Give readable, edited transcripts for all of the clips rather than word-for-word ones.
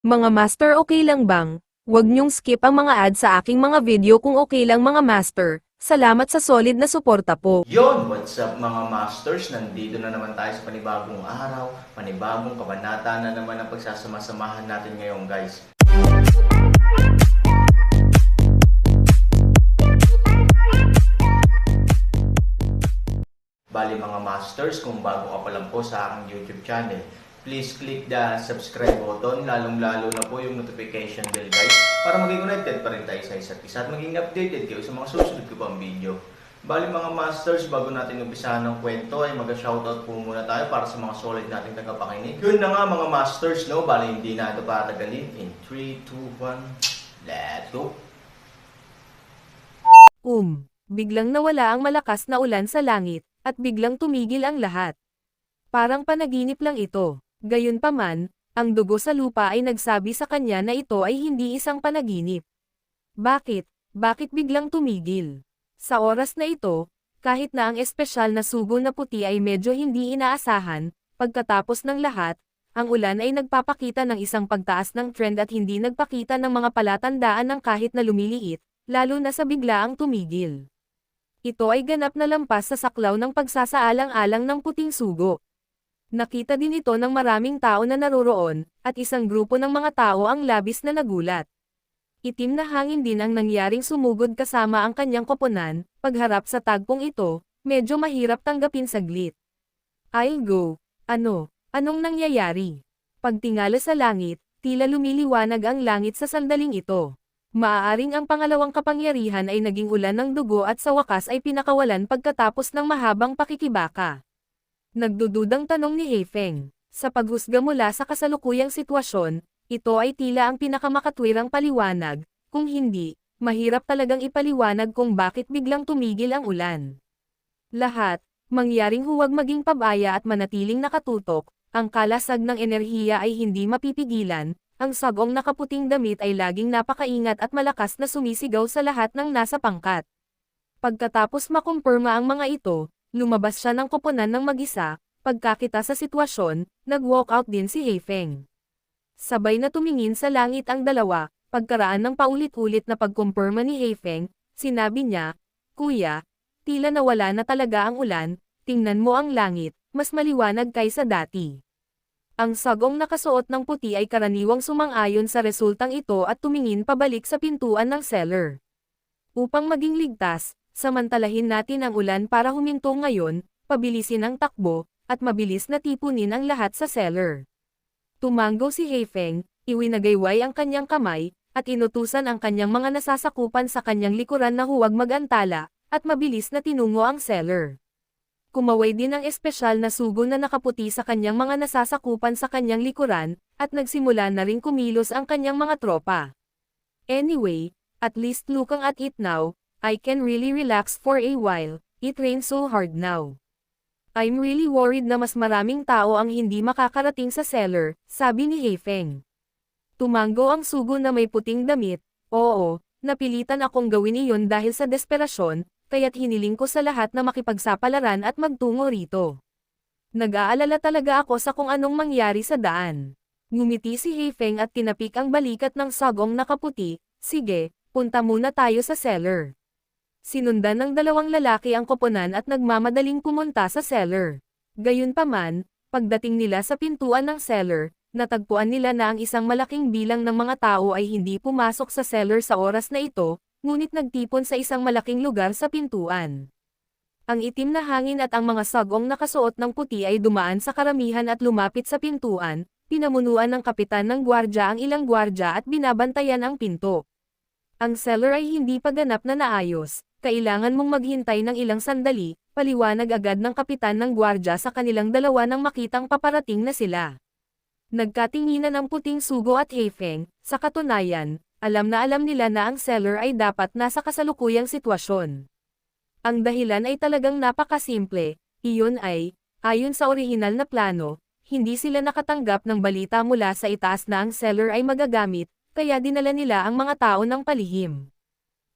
Mga master, okay lang bang? Huwag niyong skip ang mga ads sa aking mga video kung okay lang mga master. Salamat sa solid na suporta po. Yon, what's up mga masters? Nandito na naman tayo sa panibagong araw, panibagong kabanata na naman ang pagsasama-samahan natin ngayon guys. Bali mga masters, kung bago ka pa lang po sa aking YouTube channel, please click the subscribe button, lalong-lalo na po yung notification bell guys, para maging connected pa rin tayo sa isa't isa at maging updated kayo sa mga susunod ko pang video. Bali mga masters, bago natin umpisahan ng kwento ay mag-shoutout po muna tayo para sa mga solid nating tagapakinig. Yun na nga mga masters, no? Bali hindi na ito patagalin. In 3, 2, 1, let's go! Biglang nawala ang malakas na ulan sa langit, at biglang tumigil ang lahat. Parang panaginip lang ito. Gayunpaman, ang dugo sa lupa ay nagsabi sa kanya na ito ay hindi isang panaginip. Bakit? Bakit biglang tumigil? Sa oras na ito, kahit na ang espesyal na sugo na puti ay medyo hindi inaasahan, pagkatapos ng lahat, ang ulan ay nagpapakita ng isang pagtaas ng trend at hindi nagpakita ng mga palatandaan ng kahit na lumiliit, lalo na sa biglaang tumigil. Ito ay ganap na lampas sa saklaw ng pagsasaalang-alang ng puting sugo. Nakita din ito ng maraming tao na naroroon, at isang grupo ng mga tao ang labis na nagulat. Itim na hangin din ang nangyaring sumugod kasama ang kanyang koponan, pagharap sa tagpong ito, medyo mahirap tanggapin saglit. I'll go. Anong nangyayari? Pagtingala sa langit, tila lumiliwanag ang langit sa sandaling ito. Maaaring ang pangalawang kapangyarihan ay naging ulan ng dugo at sa wakas ay pinakawalan pagkatapos ng mahabang pakikibaka. Nagdududang tanong ni Heifeng. Sa paghusga mula sa kasalukuyang sitwasyon, ito ay tila ang pinakamakatwirang paliwanag, kung hindi, mahirap talagang ipaliwanag kung bakit biglang tumigil ang ulan. Lahat, mangyaring huwag maging pabaya at manatiling nakatutok, ang kalasag ng enerhiya ay hindi mapipigilan, ang sagong nakaputing damit ay laging napakaingat at malakas na sumisigaw sa lahat ng nasa pangkat. Pagkatapos makumpirma ang mga ito, lumabas siya ng koponan ng mag-isa, pagkakita sa sitwasyon, nag-walk out din si Heifeng. Sabay na tumingin sa langit ang dalawa, pagkaraan ng paulit-ulit na pagkumpirma ni Heifeng, sinabi niya, "Kuya, tila nawala na talaga ang ulan, tingnan mo ang langit, mas maliwanag kaysa dati." Ang sagong nakasuot ng puti ay karaniwang sumang-ayon sa resultang ito at tumingin pabalik sa pintuan ng cellar. Upang maging ligtas, samantalahin natin ang ulan para huminto ngayon, pabilisin ang takbo, at mabilis na tipunin ang lahat sa cellar. Tumango si Heifeng, iwinagayway ang kanyang kamay, at inutusan ang kanyang mga nasasakupan sa kanyang likuran na huwag mag-antala, at mabilis na tinungo ang cellar. Kumaway din ang espesyal na sugo na nakaputi sa kanyang mga nasasakupan sa kanyang likuran, at nagsimula na ring kumilos ang kanyang mga tropa. Anyway, at least looking at it now, I can really relax for a while, it rains so hard now. I'm really worried na mas maraming tao ang hindi makakarating sa cellar, sabi ni Heifeng. Tumango ang sugo na may puting damit, "Oo, napilitan akong gawin iyon dahil sa desperasyon, kaya't hiniling ko sa lahat na makipagsapalaran at magtungo rito. Nag-aalala talaga ako sa kung anong mangyari sa daan." Ngumiti si Heifeng at tinapik ang balikat ng sagong nakaputi, "Sige, punta muna tayo sa cellar." Sinundan ng dalawang lalaki ang koponan at nagmamadaling pumunta sa cellar. Gayunpaman, pagdating nila sa pintuan ng cellar, natagpuan nila na ang isang malaking bilang ng mga tao ay hindi pumasok sa cellar sa oras na ito, ngunit nagtipon sa isang malaking lugar sa pintuan. Ang itim na hangin at ang mga sagong nakasuot ng puti ay dumaan sa karamihan at lumapit sa pintuan, pinamunuan ng kapitan ng gwardya ang ilang gwardya at binabantayan ang pinto. Ang cellar ay hindi pa ganap na naayos, kailangan mong maghintay ng ilang sandali, paliwanag agad ng kapitan ng gwardya sa kanilang dalawa nang makitang paparating na sila. Nagkatinginan ang puting sugo at Heifeng, sa katunayan, alam na alam nila na ang cellar ay dapat nasa kasalukuyang sitwasyon. Ang dahilan ay talagang napakasimple, iyon ay, ayon sa orihinal na plano, hindi sila nakatanggap ng balita mula sa itaas na ang cellar ay magagamit, kaya dinala nila ang mga tao ng palihim.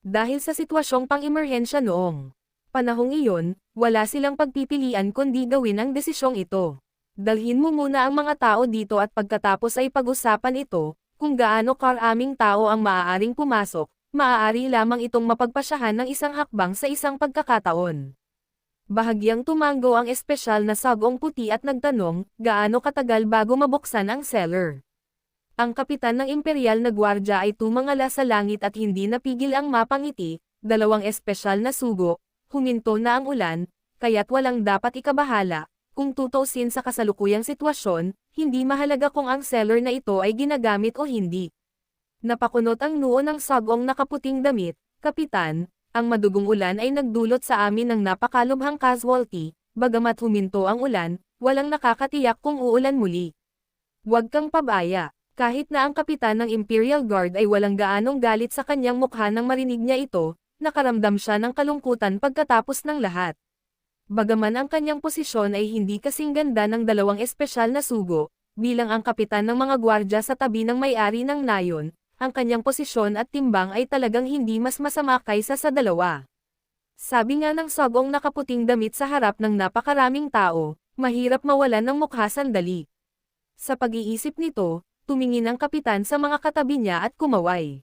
Dahil sa sitwasyong pang-emerhensya noong panahong iyon, wala silang pagpipilian kundi gawin ang desisyong ito. Dalhin mo muna ang mga tao dito at pagkatapos ay pag-usapan ito, kung gaano karaming tao ang maaaring pumasok, maaari lamang itong mapagpasyahan ng isang hakbang sa isang pagkakataon. Bahagyang tumango ang espesyal na sagong puti at nagtanong, gaano katagal bago mabuksan ang cellar. Ang kapitan ng imperial na gwardya ay tumangala sa langit at hindi napigil ang mapangiti, dalawang espesyal na sugo, huminto na ang ulan, kaya't walang dapat ikabahala, kung tutuusin sa kasalukuyang sitwasyon, hindi mahalaga kung ang cellar na ito ay ginagamit o hindi. Napakunot ang noo ng sagong nakaputing damit, Kapitan, ang madugong ulan ay nagdulot sa amin ng napakalubhang casualty, bagamat huminto ang ulan, walang nakakatiyak kung uulan muli. Huwag kang pabaya. Kahit na ang kapitan ng Imperial Guard ay walang gaanong galit sa kanyang mukha nang marinig niya ito, nakaramdam siya ng kalungkutan pagkatapos ng lahat. Bagaman ang kanyang posisyon ay hindi kasing ganda ng dalawang espesyal na sugo, bilang ang kapitan ng mga gwardya sa tabi ng may-ari ng nayon, ang kanyang posisyon at timbang ay talagang hindi mas masama kaysa sa dalawa. Sabi nga ng sagong nakaputing damit sa harap ng napakaraming tao, mahirap mawalan ng mukha sandali. Sa pag-iisip nito, tumingin ang kapitan sa mga katabi niya at kumaway.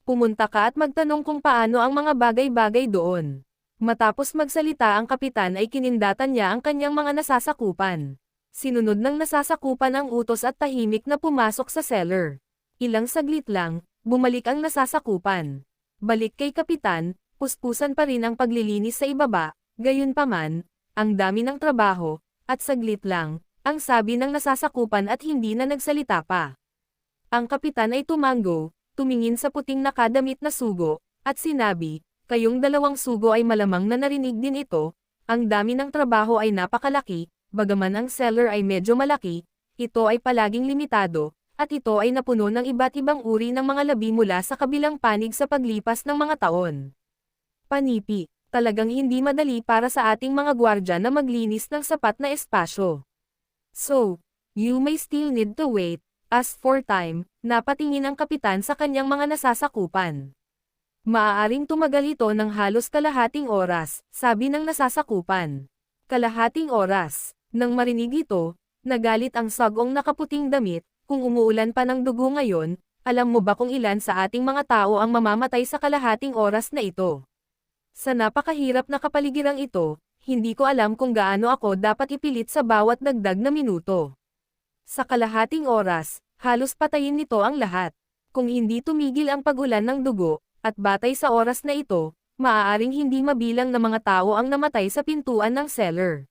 Pumunta ka at magtanong kung paano ang mga bagay-bagay doon. Matapos magsalita ang kapitan ay kinindatan niya ang kanyang mga nasasakupan. Sinunod ng nasasakupan ang utos at tahimik na pumasok sa cellar. Ilang saglit lang, bumalik ang nasasakupan. Balik kay kapitan, puspusan pa rin ang paglilinis sa ibaba, gayunpaman, ang dami ng trabaho, at saglit lang, ang sabi ng nasasakupan at hindi na nagsalita pa. Ang kapitan ay tumango, tumingin sa puting nakadamit na sugo, at sinabi, kayong dalawang sugo ay malamang na narinig din ito, ang dami ng trabaho ay napakalaki, bagaman ang cellar ay medyo malaki, ito ay palaging limitado, at ito ay napuno ng iba't ibang uri ng mga labi mula sa kabilang panig sa paglipas ng mga taon. Panipi, talagang hindi madali para sa ating mga gwardya na maglinis ng sapat na espasyo. So, you may still need to wait. As for time, napatingin ang kapitan sa kanyang mga nasasakupan. Maaaring tumagal ito ng halos kalahating oras, sabi ng nasasakupan. Kalahating oras. Nang marinig ito, nagalit ang sagong nakaputing damit, kung umuulan pa ng dugo ngayon, alam mo ba kung ilan sa ating mga tao ang mamamatay sa kalahating oras na ito? Sa napakahirap na kapaligirang ito, hindi ko alam kung gaano ako dapat ipilit sa bawat dagdag na minuto. Sa kalahating oras, halos patayin nito ang lahat. Kung hindi tumigil ang pagulan ng dugo, at batay sa oras na ito, maaaring hindi mabilang na mga tao ang namatay sa pintuan ng cellar.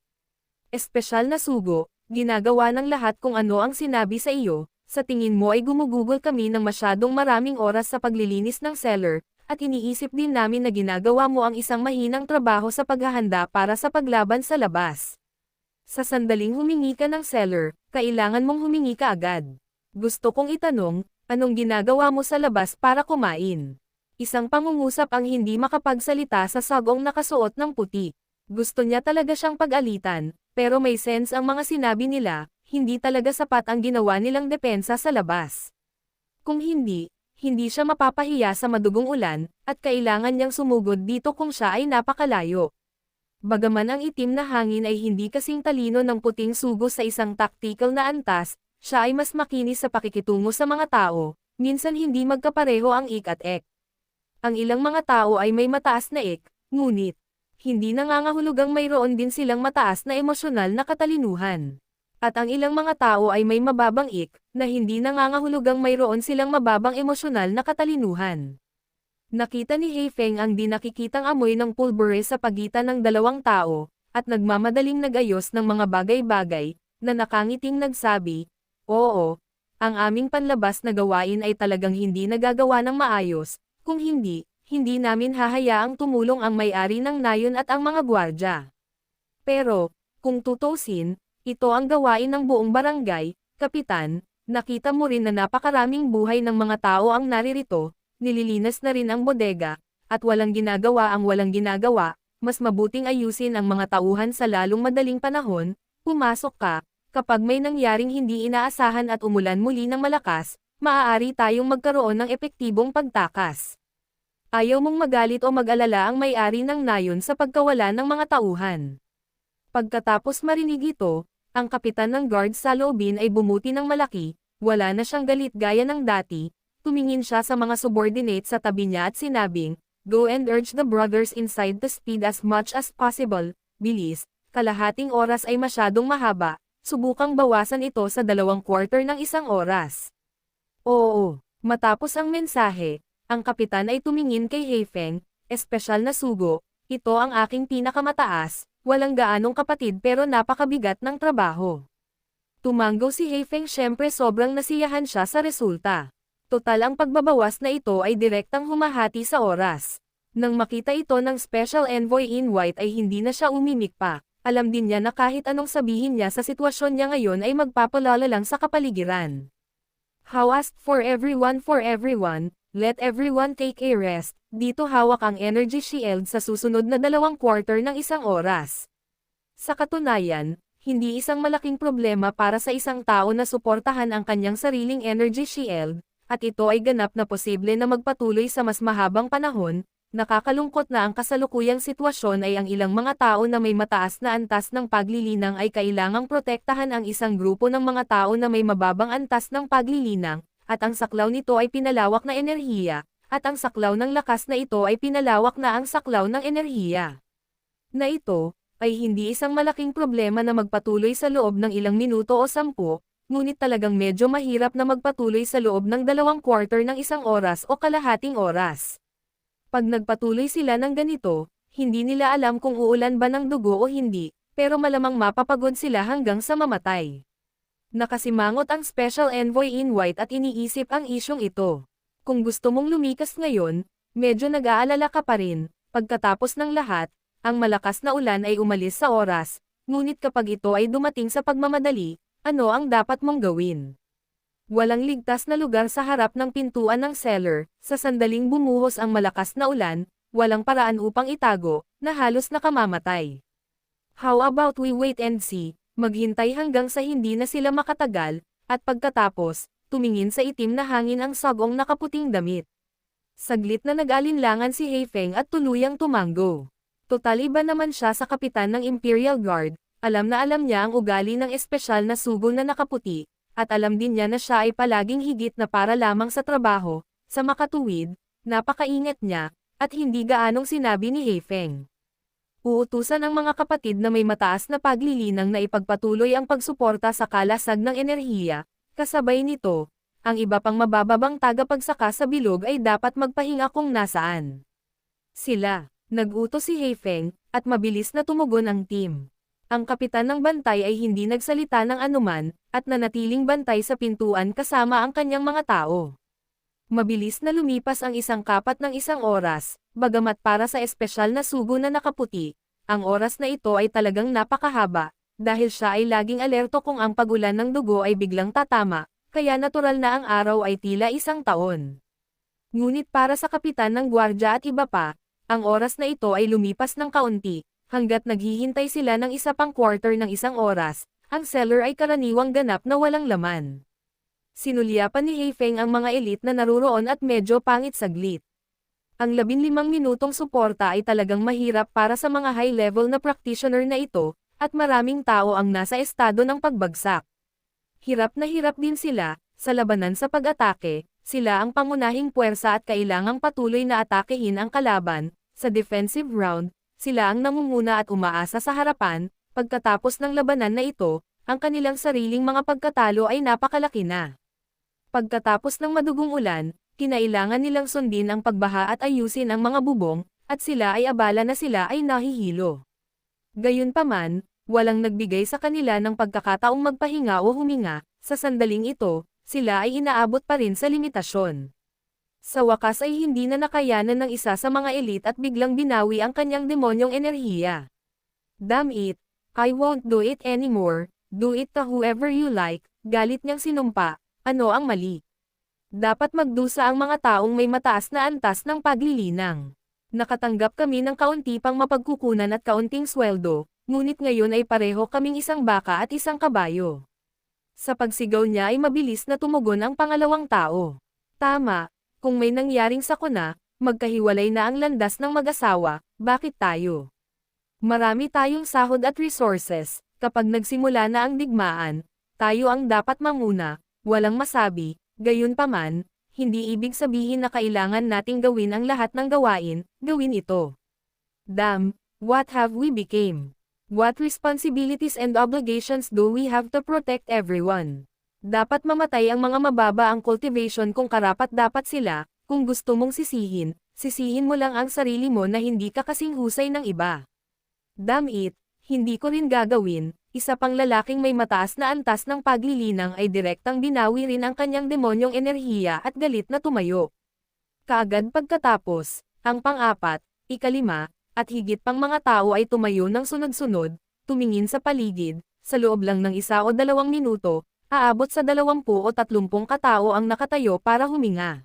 Espesyal na sugo, ginagawa ng lahat kung ano ang sinabi sa iyo, sa tingin mo ay gumugugol kami ng masyadong maraming oras sa paglilinis ng cellar, at iniisip din namin na ginagawa mo ang isang mahinang trabaho sa paghahanda para sa paglaban sa labas. Sa sandaling humingi ka ng cellar, kailangan mong humingi ka agad. Gusto kong itanong, anong ginagawa mo sa labas para kumain? Isang pangungusap ang hindi makapagsalita sa sagong nakasuot ng puti. Gusto niya talaga siyang pag-alitan, pero may sense ang mga sinabi nila, hindi talaga sapat ang ginawa nilang depensa sa labas. Kung hindi siya mapapahiya sa madugong ulan, at kailangan niyang sumugod dito kung siya ay napakalayo. Bagaman ang itim na hangin ay hindi kasing talino ng puting sugo sa isang tactical na antas, siya ay mas makinis sa pakikitungo sa mga tao, minsan hindi magkapareho ang ik at ek. Ang ilang mga tao ay may mataas na ik, ngunit, hindi nangangahulugang mayroon din silang mataas na emosyonal na katalinuhan. At ang ilang mga tao ay may mababang ik, na hindi nangangahulugang mayroon silang mababang emosyonal na katalinuhan. Nakita ni Heifeng ang di nakikitang amoy ng pulbure sa pagitan ng dalawang tao, at nagmamadaling nagayos ng mga bagay-bagay, na nakangiting nagsabi, oo, ang aming panlabas na gawain ay talagang hindi nagagawa ng maayos, kung hindi namin hahayaang tumulong ang may-ari ng nayon at ang mga gwardya. Pero, kung tutusin, ito ang gawain ng buong barangay, Kapitan, nakita mo rin na napakaraming buhay ng mga tao ang naririto, nililinas na rin ang bodega, at walang ginagawa ang walang ginagawa, mas mabuting ayusin ang mga tauhan sa lalong madaling panahon, pumasok ka, kapag may nangyaring hindi inaasahan at umulan muli ng malakas, maaari tayong magkaroon ng epektibong pagtakas. Ayaw mong magalit o mag-alala ang may-ari ng nayon sa pagkawala ng mga tauhan. Pagkatapos marinig ito, ang kapitan ng guard sa loobin ay bumuti ng malaki, Wala na siyang galit gaya ng dati, tumingin siya sa mga subordinate sa tabi niya at sinabing, "Go and urge the brothers inside to speed as much as possible, bilis, kalahating oras ay masyadong mahaba, subukang bawasan ito sa 2/4 ng 1 oras." Oo, matapos ang mensahe, ang kapitan ay tumingin kay Heifeng, "Espesyal na sugo, ito ang aking pinakamataas, walang gaanong kapatid pero napakabigat ng trabaho." Tumanggo si Heifeng, syempre sobrang nasiyahan siya sa resulta. Total ang pagbabawas na ito ay direktang humahati sa oras. Nang makita ito ng Special Envoy in White ay hindi na siya umimik pa. Alam din niya na kahit anong sabihin niya sa sitwasyon niya ngayon ay magpapalala lang sa kapaligiran. "How asked for everyone, let everyone take a rest." Dito hawak ang energy shield sa susunod na 2/4 ng 1 oras. Sa katunayan, hindi isang malaking problema para sa isang tao na suportahan ang kanyang sariling energy shield, at ito ay ganap na posible na magpatuloy sa mas mahabang panahon. Nakakalungkot na ang kasalukuyang sitwasyon ay ang ilang mga tao na may mataas na antas ng paglilinang ay kailangang protektahan ang isang grupo ng mga tao na may mababang antas ng paglilinang, at ang saklaw nito ay pinalawak na enerhiya, at ang saklaw ng lakas na ito ay pinalawak na ang saklaw ng enerhiya. Na ito, ay hindi isang malaking problema na magpatuloy sa loob ng ilang minuto o 10, ngunit talagang medyo mahirap na magpatuloy sa loob ng 2/4 ng 1 oras o kalahating oras. Pag nagpatuloy sila ng ganito, hindi nila alam kung uulan ba ng dugo o hindi, pero malamang mapapagod sila hanggang sa mamatay. Nakasimangot ang Special Envoy in White at iniisip ang isyong ito. Kung gusto mong lumikas ngayon, medyo nag-aalala ka pa rin. Pagkatapos ng lahat, ang malakas na ulan ay umalis sa oras, ngunit kapag ito ay dumating sa pagmamadali, ano ang dapat mong gawin? Walang ligtas na lugar sa harap ng pintuan ng cellar, sa sandaling bumuhos ang malakas na ulan, walang paraan upang itago, na halos nakamamatay. How about we wait and see, maghintay hanggang sa hindi na sila makatagal, at pagkatapos, tumingin sa itim na hangin ang sagong nakaputing damit. Saglit na nag-alinlangan si Heifeng at tuluyang tumanggo. Total iba naman siya sa kapitan ng Imperial Guard, alam na alam niya ang ugali ng espesyal na sugo na nakaputi, at alam din niya na siya ay palaging higit na para lamang sa trabaho, sa makatuwid, napakaingat niya, at hindi gaanong sinabi ni Heifeng. Uutusan ang mga kapatid na may mataas na paglilinang na ipagpatuloy ang pagsuporta sa kalasag ng enerhiya, kasabay nito, ang iba pang mabababang tagapagsaka sa bilog ay dapat magpahinga kung nasaan sila. Nag-utos si Heifeng, at mabilis na tumugon ang team. Ang kapitan ng bantay ay hindi nagsalita ng anuman, at nanatiling bantay sa pintuan kasama ang kanyang mga tao. Mabilis na lumipas ang 1/4 ng 1 oras, bagamat para sa espesyal na sugo na nakaputi, ang oras na ito ay talagang napakahaba, dahil siya ay laging alerto kung ang pagulan ng dugo ay biglang tatama, kaya natural na ang araw ay tila 1 taon. Ngunit para sa kapitan ng gwardya at iba pa, ang oras na ito ay lumipas ng kaunti. Hanggat naghihintay sila ng 1/4 ng 1 oras, ang cellar ay karaniwang ganap na walang laman. Sinulyapan ni Heifeng ang mga elite na naruroon at medyo pangit saglit. Ang 15 minutong suporta ay talagang mahirap para sa mga high-level na practitioner na ito, at maraming tao ang nasa estado ng pagbagsak. Hirap na hirap din sila, sa labanan sa pag-atake, sila ang pangunahing puwersa at kailangang patuloy na atakehin ang kalaban, sa defensive round, sila ang namumuna at umaasa sa harapan. Pagkatapos ng labanan na ito, ang kanilang sariling mga pagkatalo ay napakalaki na. Pagkatapos ng madugong ulan, kinailangan nilang sundin ang pagbaha at ayusin ang mga bubong, at sila ay abala na sila ay nahihilo. Gayunpaman, walang nagbigay sa kanila ng pagkakataong magpahinga o huminga, sa sandaling ito, sila ay inaabot pa rin sa limitasyon. Sa wakas ay hindi na nakayanan ng isa sa mga elite at biglang binawi ang kanyang demonyong enerhiya. "Damn it, I won't do it anymore, do it to whoever you like," galit niyang sinumpa. Ano ang mali? Dapat magdusa ang mga taong may mataas na antas ng paglilinang. Nakatanggap kami ng kaunti pang mapagkukunan at kaunting sweldo, ngunit ngayon ay pareho kaming 1 baka at 1 kabayo. Sa pagsigaw niya ay mabilis na tumugon ang pangalawang tao. Tama. Kung may nangyaring sakuna, magkahiwalay na ang landas ng mag-asawa, bakit tayo? Marami tayong sahod at resources, kapag nagsimula na ang digmaan, tayo ang dapat manguna, walang masabi, gayunpaman, hindi ibig sabihin na kailangan nating gawin ang lahat ng gawain, gawin ito. Damn, what have we become? What responsibilities and obligations do we have to protect everyone? Dapat mamatay ang mga mababa ang cultivation kung karapat-dapat sila, kung gusto mong sisihin, sisihin mo lang ang sarili mo na hindi ka kasing husay ng iba. Damn it, hindi ko rin gagawin. Isa pang lalaking may mataas na antas ng paglilinang ay direktang binawi rin ang kanyang demonyong enerhiya at galit na tumayo. Kaagad pagkatapos, ang pang-apat, ikalima, at higit pang mga tao ay tumayo ng sunod-sunod, tumingin sa paligid, sa loob lang ng 1 o 2 minuto, aabot sa 20 o 30 katao ang nakatayo para huminga.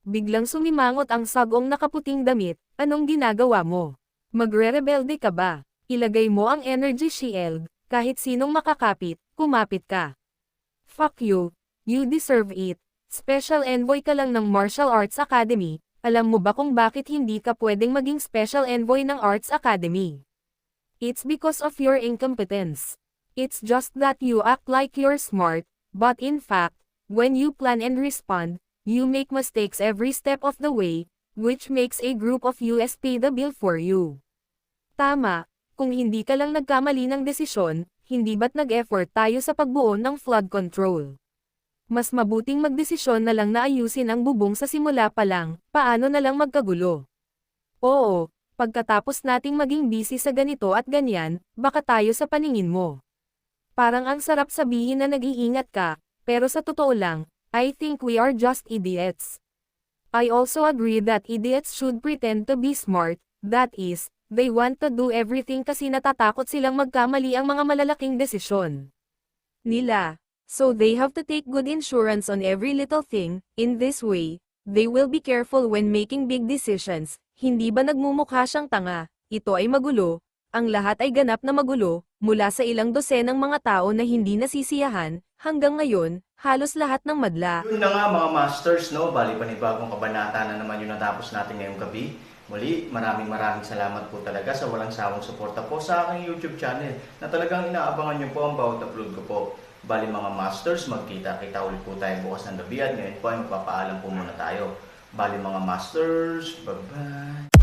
Biglang sumimangot ang sagong nakaputing damit, anong ginagawa mo? Magre-rebelde ka ba? Ilagay mo ang energy shield, kahit sinong makakapit, kumapit ka. Fuck you, you deserve it. Special envoy ka lang ng Martial Arts Academy, alam mo ba kung bakit hindi ka pwedeng maging Special Envoy ng Arts Academy? It's because of your incompetence. It's just that you act like you're smart, but in fact, when you plan and respond, you make mistakes every step of the way, which makes a group of US pay the bill for you. Tama, kung hindi ka lang nagkamali ng desisyon, hindi ba't nag-effort tayo sa pagbuo ng flood control? Mas mabuting magdesisyon na lang na ayusin ang bubong sa simula pa lang, paano na lang magkagulo. Oo, pagkatapos nating maging busy sa ganito at ganyan, baka tayo sa paningin mo. Parang ang sarap sabihin na nag-iingat ka, pero sa totoo lang, I think we are just idiots. I also agree that idiots should pretend to be smart, that is, they want to do everything kasi natatakot silang magkamali ang mga malalaking desisyon nila. So they have to take good insurance on every little thing. In this way, they will be careful when making big decisions. Hindi ba nagmumukha siyang tanga? Ito ay magulo. Ang lahat ay ganap na magulo, mula sa ilang dosenang mga tao na hindi nasisiyahan, hanggang ngayon, halos lahat ng madla. Yun na nga mga masters, no? Bali panibagong kabanata na naman yung natapos natin ngayong gabi. Muli, maraming salamat po talaga sa walang sawang suporta po sa aking YouTube channel na talagang inaabangan nyo po ang bawat upload ko po. Bali mga masters, magkita-kita ulit po tayo bukas ng gabi at ngayon po ay magpapaalam po muna tayo. Bali mga masters, bye-bye!